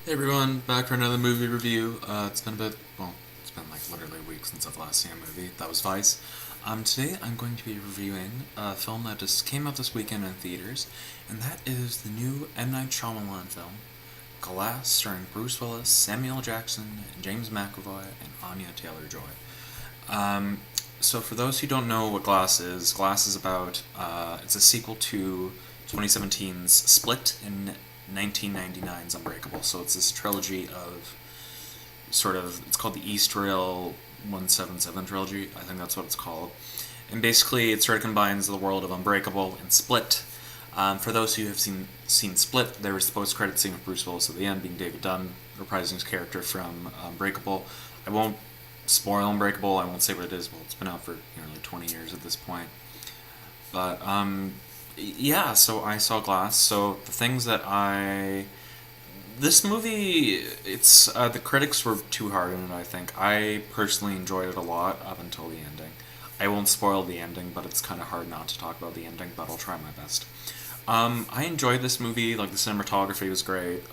Hey everyone, back for another movie review. It's been a bit, well, it's been like literally a week since I've last seen a movie. That was Vice. Today I'm going to be reviewing a film that just came out this weekend in theaters, and that is the new M. Night Shyamalan film, Glass, starring Bruce Willis, Samuel Jackson, James McAvoy, and Anya Taylor-Joy. So for those who don't know what Glass is about, it's a sequel to 2017's Split and 1999's Unbreakable. So it's this trilogy of it's called the East Rail 177 trilogy. I think that's what it's called. And basically it sort of combines the world of Unbreakable and Split. For those who have seen Split, there was the post-credit scene of Bruce Willis at the end being David Dunn reprising his character from Unbreakable. I won't spoil Unbreakable, I won't say what it is. Well, it's been out for nearly 20 years at this point. But yeah, so I saw Glass. So the things that this movie, it's the critics were too hard on it, I think. I personally enjoyed it a lot up until the ending. I won't spoil the ending, but it's kind of hard not to talk about the ending, but I'll try my best. I enjoyed this movie. Like, the cinematography was great.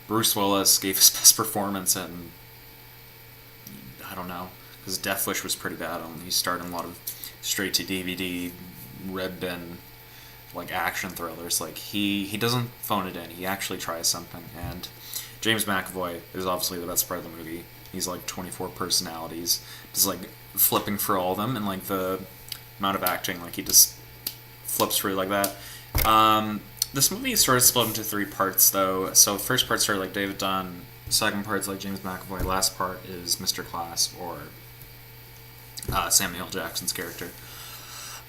Bruce Willis gave his best performance, and I don't know, because Death Wish was pretty bad. He starred in a lot of straight-to-DVD, red bin, like, action thrillers. Like, he doesn't phone it in. He actually tries something. And James McAvoy is obviously the best part of the movie. He's like 24 personalities, just like flipping for all of them, and like the amount of acting, like he just flips through like that. This movie is sort of split into three parts, though. So the first part's sort of like David Dunn. Second part's like James McAvoy. Last part is Mr. Glass, or Samuel Jackson's character.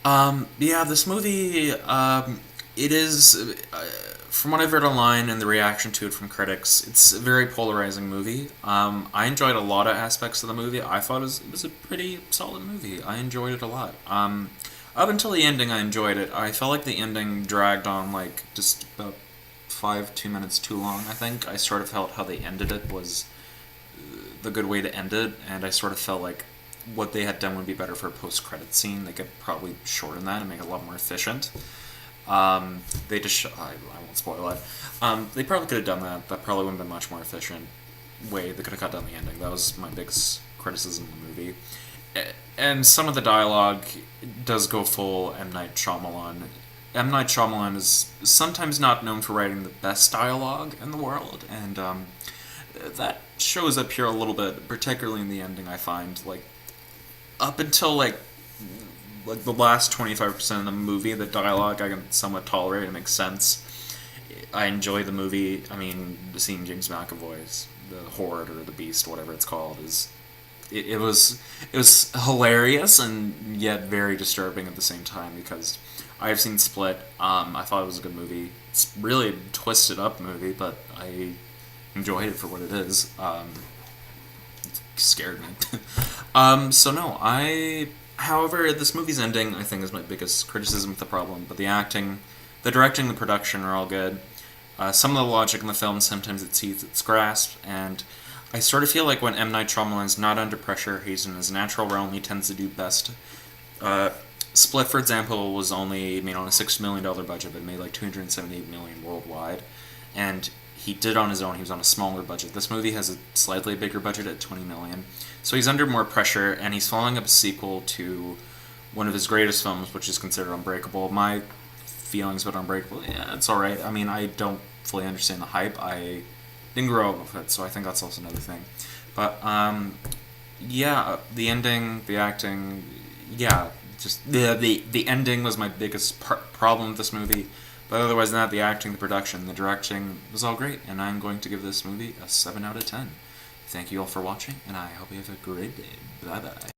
Yeah, this movie, it is, from what I've read online and the reaction to it from critics, it's a very polarizing movie. I enjoyed a lot of aspects of the movie. I thought it was a pretty solid movie. I enjoyed it a lot. Up until the ending, I enjoyed it. I felt like the ending dragged on, like, just about 2 minutes too long, I think. I sort of felt how they ended it was the good way to end it, and I sort of felt like what they had done would be better for a post-credit scene. They could probably shorten that and make it a lot more efficient. They just, I won't spoil it. They probably could have done that. That probably would have been a much more efficient way. They could have cut down the ending. That was my biggest criticism of the movie. And some of the dialogue does go full M. Night Shyamalan. M. Night Shyamalan is sometimes not known for writing the best dialogue in the world, and that shows up here a little bit, particularly in the ending, I find. Like, up until like the last 25% of the movie, the dialogue I can somewhat tolerate. It makes sense. I enjoy the movie. I mean, seeing James McAvoy's the Horde or the Beast, whatever it's called, it was hilarious and yet very disturbing at the same time, because I've seen Split. I thought it was a good movie. It's really a twisted up movie, but I enjoyed it for what it is. It scared me. So no, however, this movie's ending, I think, is my biggest criticism with the problem, but the acting, the directing, the production are all good. Some of the logic in the film, sometimes it exceeds its grasp, and I sort of feel like when M. Night Shyamalan's not under pressure, he's in his natural realm, he tends to do best. Split, for example, was only made on a $6 million budget, but made like $278 million worldwide, and he did on his own. He was on a smaller budget. This movie has a slightly bigger budget at $20 million, so he's under more pressure, and he's following up a sequel to one of his greatest films, which is considered Unbreakable. My feelings about Unbreakable, yeah, it's alright. I mean, I don't fully understand the hype. I didn't grow up with it, so I think that's also another thing. But, yeah, the ending, the acting, yeah, just the ending was my biggest problem with this movie. But otherwise than that, the acting, the production, the directing was all great, and I'm going to give this movie a 7 out of 10. Thank you all for watching, and I hope you have a great day. Bye-bye.